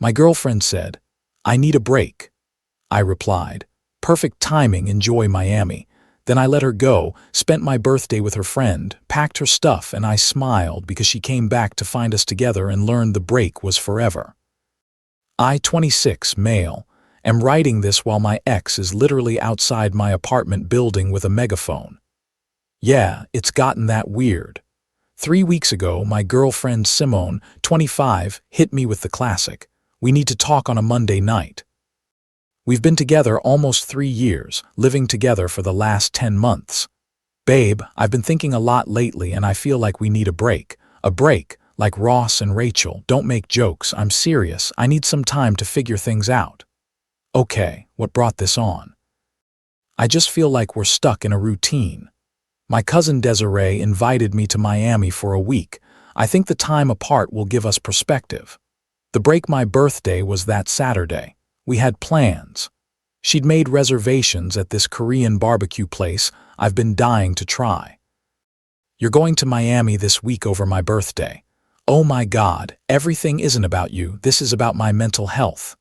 My girlfriend said, "I need a break." I replied, "Perfect timing, enjoy Miami." Then I let her go, spent my birthday with her friend, packed her stuff, and I smiled because she came back to find us together and learned the break was forever. I, 26, male, am writing this while my ex is literally outside my apartment building with a megaphone. Yeah, it's gotten that weird. 3 weeks ago, my girlfriend Simone, 25, hit me with the classic, "We need to talk on a Monday night." We've been together almost 3 years, living together for the last 10 months. "Babe, I've been thinking a lot lately and I feel like we need a break. A break, like Ross and Rachel. Don't make jokes, I'm serious. I need some time to figure things out." Okay, what brought this on? I just feel like we're stuck in a routine. My cousin Desiree invited me to Miami for a week. I think the time apart will give us perspective. The break, my birthday, was that Saturday. We had plans. She'd made reservations at this Korean barbecue place I've been dying to try. "You're going to Miami this week over my birthday." Oh my God, everything isn't about you, this is about my mental health.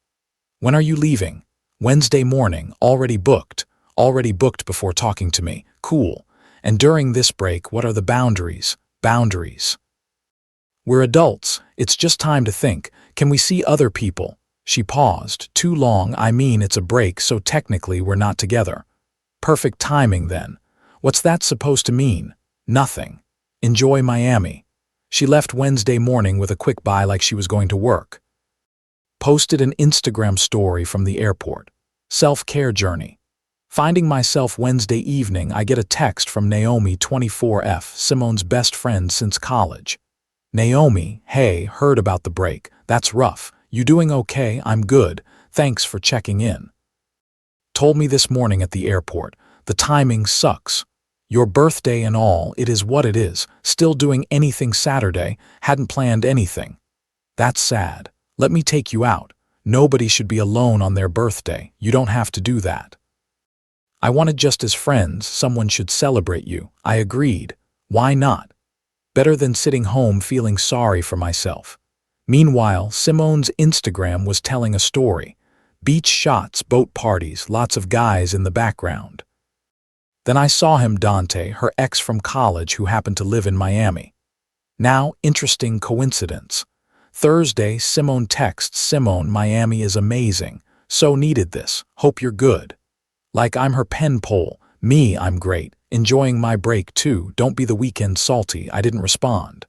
"When are you leaving?" "Wednesday morning, already booked." Already booked before talking to me. Cool. "And during this break, what are the boundaries?" Boundaries. "We're adults, it's just time to think. Can we see other people?" She paused. "Too long, I mean it's a break, so technically we're not together." Perfect timing then. What's that supposed to mean? Nothing. Enjoy Miami. She left Wednesday morning with a quick bye like she was going to work. Posted an Instagram story from the airport. Self-care journey. Finding myself Wednesday evening, I get a text from Naomi, 24F, Simone's best friend since college. "Naomi, hey, heard about the break. That's rough. You doing okay?" "I'm good. Thanks for checking in." Told me this morning at the airport. The timing sucks. Your birthday and all, it is what it is. Still doing anything Saturday, hadn't planned anything. That's sad. Let me take you out. Nobody should be alone on their birthday. You don't have to do that. I wanted just as friends, someone should celebrate you. I agreed. Why not? Better than sitting home feeling sorry for myself. Meanwhile, Simone's Instagram was telling a story. Beach shots, boat parties, lots of guys in the background. Then I saw him, Dante, her ex from college who happened to live in Miami. Now, interesting coincidence. Thursday, Simone texts, "Simone, Miami is amazing. So needed this. Hope you're good." Like I'm her pen pal. Me, I'm great. Enjoying my break too. Don't be the weekend salty. I didn't respond.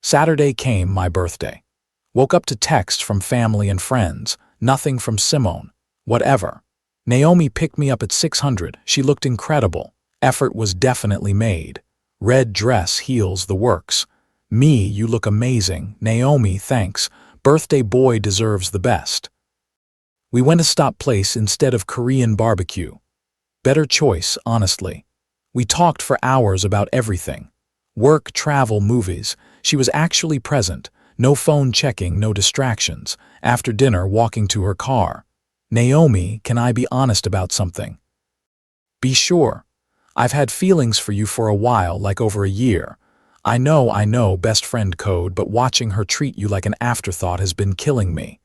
Saturday came, my birthday. Woke up to text from family and friends. Nothing from Simone. Whatever. Naomi picked me up at 600. She looked incredible. Effort was definitely made. Red dress, heels, the works. Me, you look amazing. Naomi, thanks. Birthday boy deserves the best. We went to Stop Place instead of Korean barbecue. Better choice, honestly. We talked for hours about everything. Work, travel, movies. She was actually present. No phone checking, no distractions. After dinner, walking to her car. "Naomi, can I be honest about something?" "Be sure. I've had feelings for you for a while, like over a year. I know, best friend code, but watching her treat you like an afterthought has been killing me.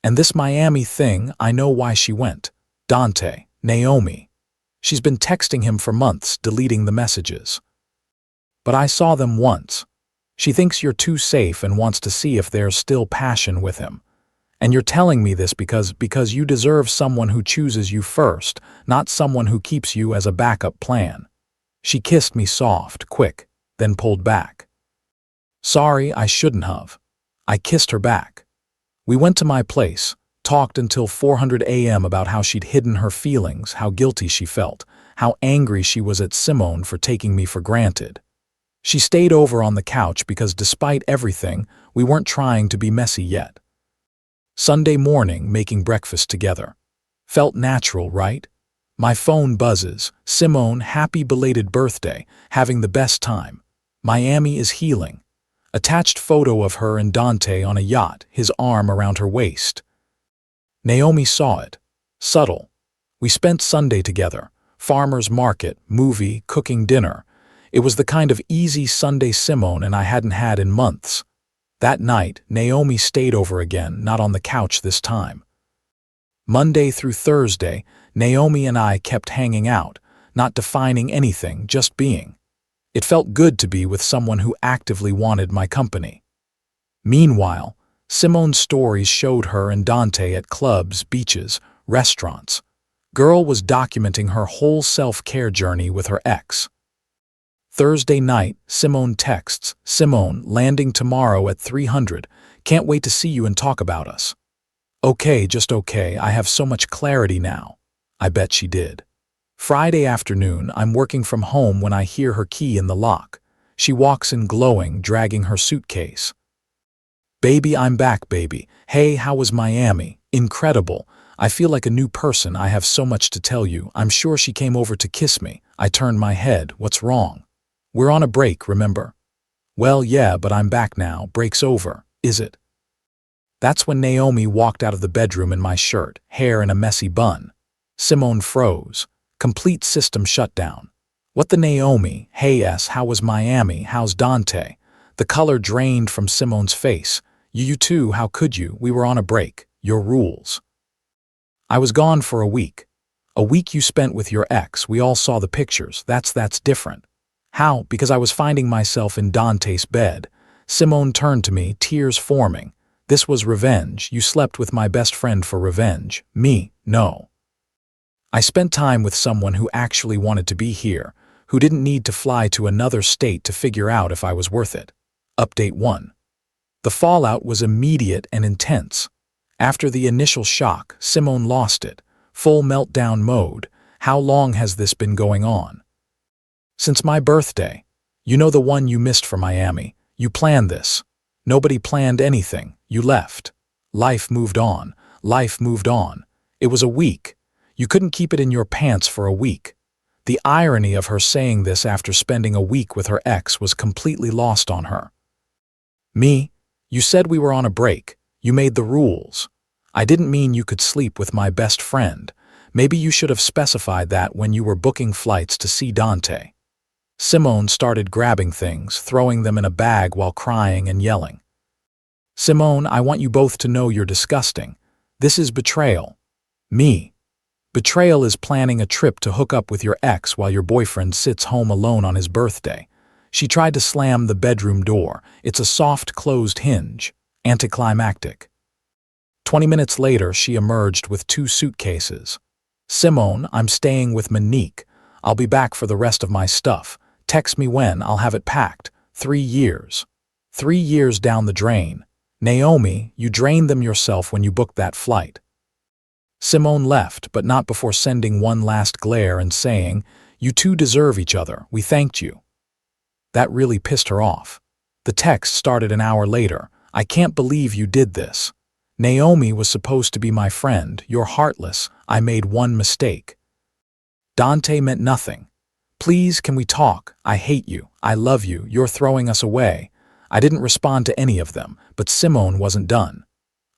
And this Miami thing, I know why she went. Dante, Naomi. She's been texting him for months, deleting the messages. But I saw them once. She thinks you're too safe and wants to see if there's still passion with him. And you're telling me this because you deserve someone who chooses you first, not someone who keeps you as a backup plan." She kissed me soft, quick, then pulled back. "Sorry, I shouldn't have." I kissed her back. We went to my place, talked until 400 a.m. about how she'd hidden her feelings, how guilty she felt, how angry she was at Simone for taking me for granted. She stayed over on the couch because despite everything, we weren't trying to be messy yet. Sunday morning, making breakfast together. Felt natural, right? My phone buzzes. Simone, happy belated birthday, having the best time. Miami is healing. Attached photo of her and Dante on a yacht, his arm around her waist. Naomi saw it. Subtle. We spent Sunday together. Farmer's market, movie, cooking dinner. It was the kind of easy Sunday Simone and I hadn't had in months. That night, Naomi stayed over again, not on the couch this time. Monday through Thursday, Naomi and I kept hanging out, not defining anything, just being. It felt good to be with someone who actively wanted my company. Meanwhile, Simone's stories showed her and Dante at clubs, beaches, restaurants. Girl was documenting her whole self-care journey with her ex. Thursday night, Simone texts, "Simone, landing tomorrow at 300. Can't wait to see you and talk about us." Okay, just okay, I have so much clarity now. I bet she did. Friday afternoon, I'm working from home when I hear her key in the lock. She walks in glowing, dragging her suitcase. "Baby, I'm back, baby. Hey, how was Miami? Incredible. I feel like a new person. I have so much to tell you. I'm sure she came over to kiss me." I turned my head. "What's wrong?" "We're on a break, remember?" "Well, yeah, but I'm back now. Break's over, is it?" That's when Naomi walked out of the bedroom in my shirt, hair in a messy bun. Simone froze. Complete system shutdown. "What the Naomi? Hey S, how was Miami? How's Dante?" The color drained from Simone's face. You too, how could you? We were on a break. Your rules." "I was gone for a week. A week you spent with your ex. We all saw the pictures. That's different." "How?" "Because I was finding myself in Dante's bed." Simone turned to me, tears forming. "This was revenge. You slept with my best friend for revenge. Me, no. I spent time with someone who actually wanted to be here, who didn't need to fly to another state to figure out if I was worth it." Update 1. The fallout was immediate and intense. After the initial shock, Simone lost it. Full meltdown mode. "How long has this been going on?" "Since my birthday. You know, the one you missed for Miami. You planned this." "Nobody planned anything. You left. Life moved on. Life moved on. It was a week. You couldn't keep it in your pants for a week." The irony of her saying this after spending a week with her ex was completely lost on her. "Me? You said we were on a break. You made the rules. I didn't mean you could sleep with my best friend. Maybe you should have specified that when you were booking flights to see Dante." Simone started grabbing things, throwing them in a bag while crying and yelling. "Simone, I want you both to know you're disgusting. This is betrayal." "Me? Betrayal is planning a trip to hook up with your ex while your boyfriend sits home alone on his birthday." She tried to slam the bedroom door. It's a soft, closed hinge. Anticlimactic. 20 minutes later, she emerged with 2 suitcases. "Simone, I'm staying with Monique. I'll be back for the rest of my stuff. Text me when, I'll have it packed." 3 years. 3 years down the drain. "Naomi, you drained them yourself when you booked that flight." Simone left, but not before sending one last glare and saying, "You two deserve each other. We thanked you." That really pissed her off. The text started an hour later. "I can't believe you did this. Naomi was supposed to be my friend. You're heartless. I made one mistake. Dante meant nothing. Please, can we talk? I hate you. I love you. You're throwing us away." I didn't respond to any of them, but Simone wasn't done.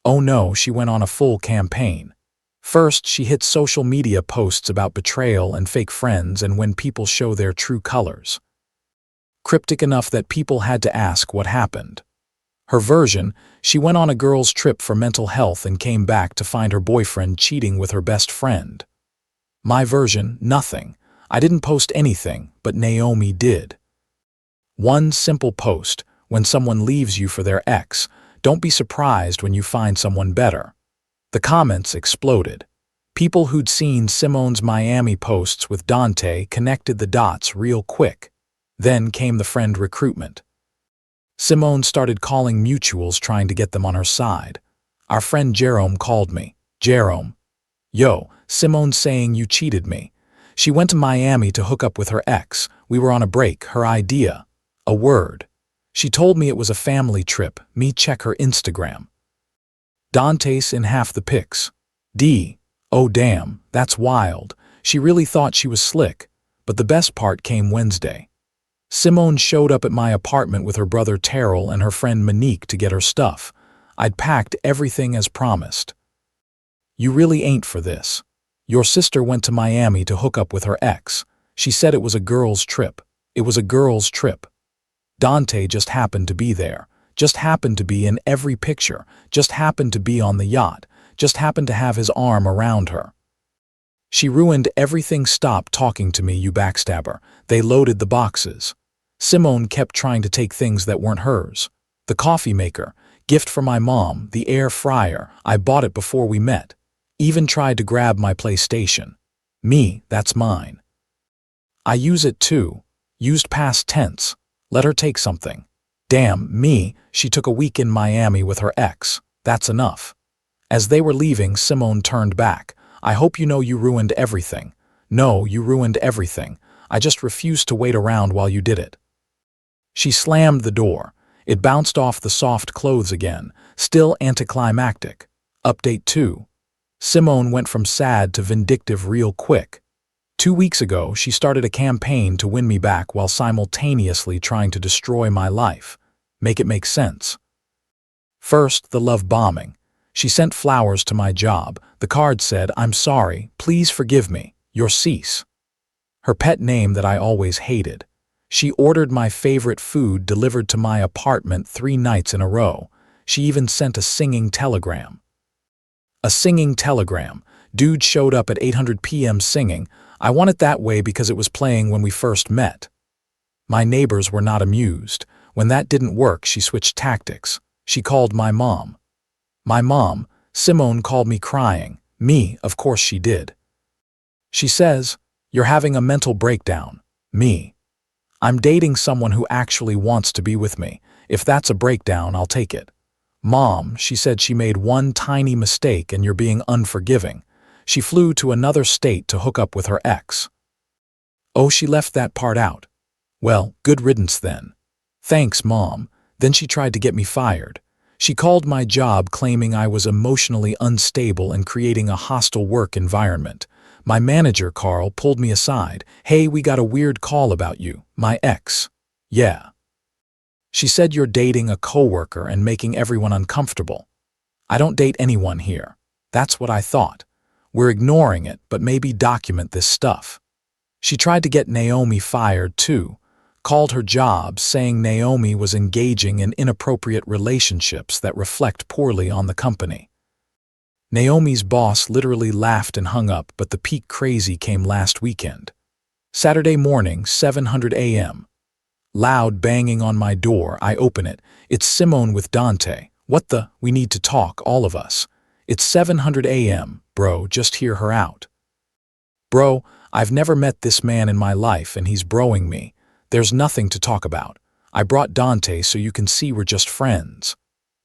Oh no, she went on a full campaign. First, she hit social media posts about betrayal and fake friends and when people show their true colors. Cryptic enough that people had to ask what happened. Her version, she went on a girls' trip for mental health and came back to find her boyfriend cheating with her best friend. My version, nothing. I didn't post anything, but Naomi did. One simple post: when someone leaves you for their ex, don't be surprised when you find someone better. The comments exploded. People who'd seen Simone's Miami posts with Dante connected the dots real quick. Then came the friend recruitment. Simone started calling mutuals trying to get them on her side. Our friend Jerome called me. "Jerome. Yo, Simone's saying you cheated me. She went to Miami to hook up with her ex. We were on a break, her idea. A word. She told me it was a family trip. Me check her Instagram. Dante's in half the pics. D. Oh damn, that's wild. She really thought she was slick. But the best part came Wednesday. Simone showed up at my apartment with her brother Terrell and her friend Monique to get her stuff. I'd packed everything as promised. You really ain't for this. Your sister went to Miami to hook up with her ex. She said it was a girls' trip. It was a girls' trip. Dante just happened to be there. just happened to be in every picture, just happened to be on the yacht, just happened to have his arm around her. She ruined everything. Stop talking to me, you backstabber. They loaded the boxes. Simone kept trying to take things that weren't hers. The coffee maker, gift for my mom, the air fryer, I bought it before we met. Even tried to grab my PlayStation. Me, that's mine. I use it too. Used past tense. Let her take something. Damn, me, she took a week in Miami with her ex. That's enough. As they were leaving, Simone turned back. I hope you know you ruined everything. No, you ruined everything. I just refused to wait around while you did it. She slammed the door. It bounced off the soft clothes again, still anticlimactic. Update 2. Simone went from sad to vindictive real quick. 2 weeks ago, she started a campaign to win me back while simultaneously trying to destroy my life. Make it make sense. First, the love bombing. She sent flowers to my job. The card said, "I'm sorry, please forgive me, your cease." Her pet name that I always hated. She ordered my favorite food delivered to my apartment 3 nights in a row. She even sent a singing telegram. A singing telegram. Dude showed up at 8:00 p.m. singing. I want it that way because it was playing when we first met. My neighbors were not amused. When that didn't work, she switched tactics. She called my mom. My mom, Simone, called me crying. Me, of course she did. She says, "You're having a mental breakdown." Me. "I'm dating someone who actually wants to be with me. If that's a breakdown, I'll take it." Mom, she said she made one tiny mistake and you're being unforgiving. She flew to another state to hook up with her ex. Oh, she left that part out. Well, good riddance then. Thanks, Mom. Then she tried to get me fired. She called my job claiming I was emotionally unstable and creating a hostile work environment. My manager, Carl, pulled me aside. "Hey, we got a weird call about you." My ex. Yeah. She said you're dating a coworker and making everyone uncomfortable. I don't date anyone here. That's what I thought. We're ignoring it, but maybe document this stuff. She tried to get Naomi fired too. Called her job saying Naomi was engaging in inappropriate relationships that reflect poorly on the company. Naomi's boss literally laughed and hung up, but the peak crazy came last weekend. Saturday morning, 7:00 a.m. Loud banging on my door. I open it. It's Simone with Dante. "What the? We need to talk, all of us." "It's 7:00 a.m., bro, just hear her out." "Bro, I've never met this man in my life and he's broing me. There's nothing to talk about. I brought Dante so you can see we're just friends."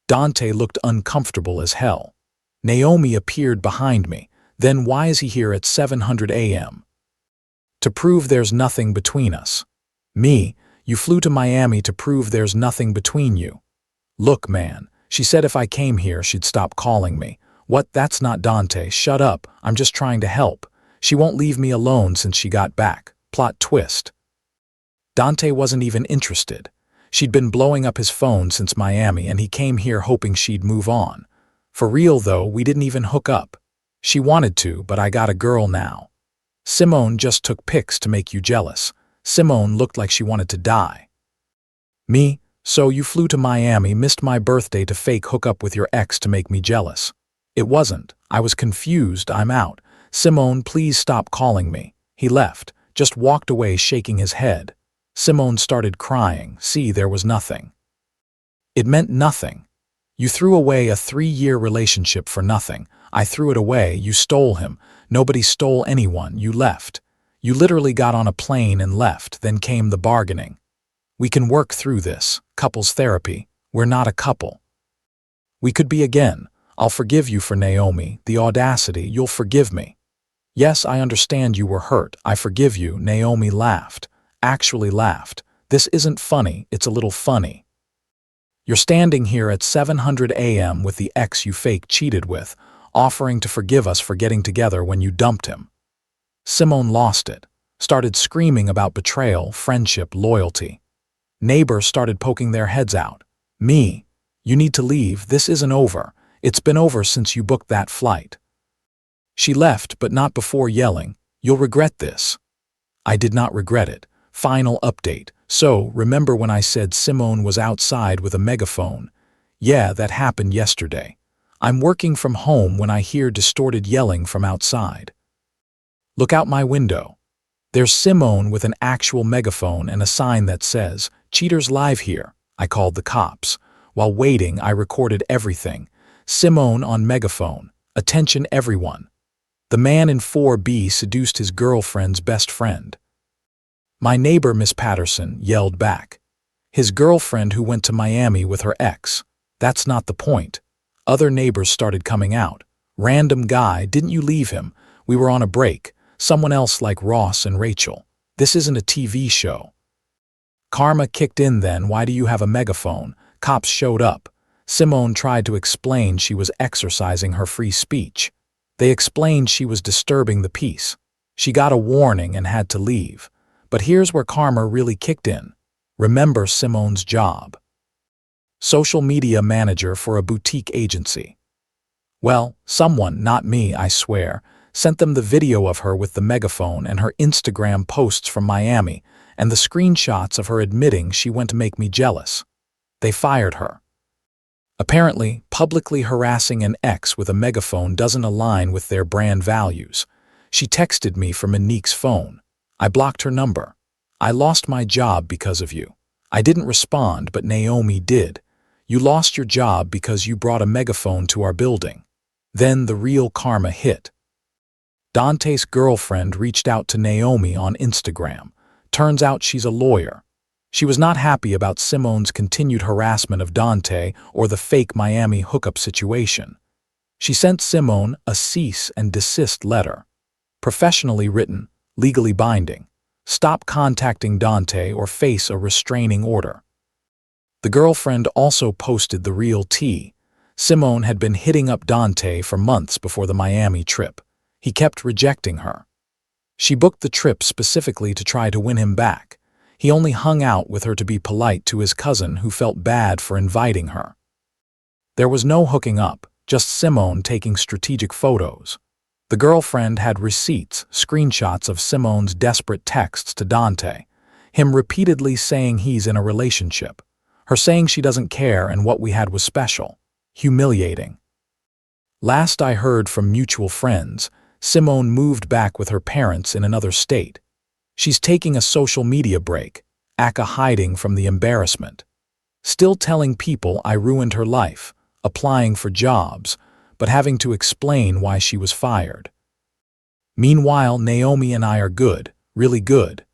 Dante looked uncomfortable as hell. Naomi appeared behind me. Then why is he here at 7:00 a.m.? To prove there's nothing between us. Me, you flew to Miami to prove there's nothing between you. Look, man, she said if I came here she'd stop calling me. What? That's not Dante. Shut up. I'm just trying to help. She won't leave me alone since she got back. Plot twist. Dante wasn't even interested. She'd been blowing up his phone since Miami and he came here hoping she'd move on. For real though, we didn't even hook up. She wanted to, but I got a girl now. Simone just took pics to make you jealous. Simone looked like she wanted to die. Me? So you flew to Miami, missed my birthday to fake hook up with your ex to make me jealous. It wasn't. I was confused. I'm out. Simone, please stop calling me. He left, just walked away shaking his head. Simone started crying. See, there was nothing. It meant nothing. You threw away a 3-year relationship for nothing. I threw it away. You stole him. Nobody stole anyone. You left. You literally got on a plane and left. Then came the bargaining. We can work through this. Couples therapy. We're not a couple. We could be again. I'll forgive you for Naomi. The audacity. You'll forgive me. Yes, I understand you were hurt. I forgive you. Naomi laughed. Actually laughed. This isn't funny. It's a little funny. You're standing here at 7:00 a.m. with the ex you fake cheated with, offering to forgive us for getting together when you dumped him. Simone lost it. Started screaming about betrayal, friendship, loyalty. Neighbors started poking their heads out. Me, you need to leave. This isn't over. It's been over since you booked that flight. She left, but not before yelling, "You'll regret this." I did not regret it. Final update. So, remember when I said Simone was outside with a megaphone? Yeah, that happened yesterday. I'm working from home when I hear distorted yelling from outside. Look out my window. There's Simone with an actual megaphone and a sign that says, "Cheaters live here." I called the cops. While waiting, I recorded everything. Simone on megaphone. "Attention everyone. The man in 4B seduced his girlfriend's best friend." My neighbor, Miss Patterson, yelled back. "His girlfriend who went to Miami with her ex. That's not the point." Other neighbors started coming out. "Random guy, didn't you leave him? We were on a break. Someone else like Ross and Rachel. This isn't a TV show." Karma kicked in then. "Why do you have a megaphone?" Cops showed up. Simone tried to explain she was exercising her free speech. They explained she was disturbing the peace. She got a warning and had to leave. But here's where karma really kicked in. Remember Simone's job. Social media manager for a boutique agency. Well, someone, not me, I swear, sent them the video of her with the megaphone and her Instagram posts from Miami and the screenshots of her admitting she went to make me jealous. They fired her. Apparently, publicly harassing an ex with a megaphone doesn't align with their brand values. She texted me from Monique's phone. I blocked her number. "I lost my job because of you." I didn't respond, but Naomi did. "You lost your job because you brought a megaphone to our building." Then the real karma hit. Dante's girlfriend reached out to Naomi on Instagram. Turns out she's a lawyer. She was not happy about Simone's continued harassment of Dante or the fake Miami hookup situation. She sent Simone a cease and desist letter. Professionally written, legally binding. Stop contacting Dante or face a restraining order. The girlfriend also posted the real tea. Simone had been hitting up Dante for months before the Miami trip. He kept rejecting her. She booked the trip specifically to try to win him back. He only hung out with her to be polite to his cousin who felt bad for inviting her. There was no hooking up, just Simone taking strategic photos. The girlfriend had receipts, screenshots of Simone's desperate texts to Dante, him repeatedly saying he's in a relationship, her saying she doesn't care and what we had was special. Humiliating. Last I heard from mutual friends, Simone moved back with her parents in another state. She's taking a social media break, aka hiding from the embarrassment. Still telling people I ruined her life, applying for jobs, but having to explain why she was fired. Meanwhile, Naomi and I are good, really good.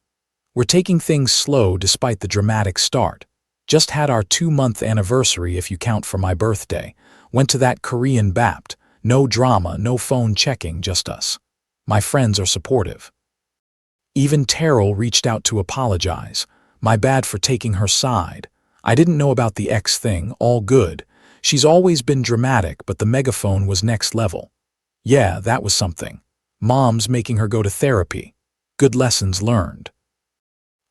We're taking things slow despite the dramatic start. Just had our 2-month anniversary if you count for my birthday. Went to that Korean Bapt. No drama, no phone checking, just us. My friends are supportive. Even Terrell reached out to apologize. My bad for taking her side. I didn't know about the ex thing, all good. She's always been dramatic, but the megaphone was next level. Yeah, that was something. Mom's making her go to therapy. Good lessons learned.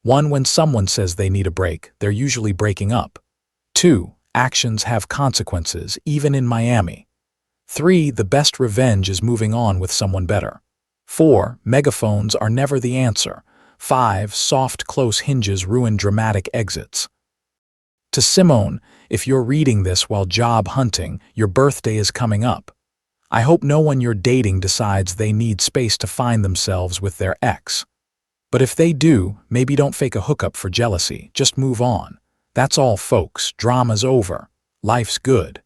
1. When someone says they need a break, they're usually breaking up. 2. Actions have consequences, even in Miami. 3. The best revenge is moving on with someone better. 4. Megaphones are never the answer. 5. Soft, close hinges ruin dramatic exits. To Simone, if you're reading this while job hunting, your birthday is coming up. I hope no one you're dating decides they need space to find themselves with their ex. But if they do, maybe don't fake a hookup for jealousy, just move on. That's all, folks. Drama's over. Life's good.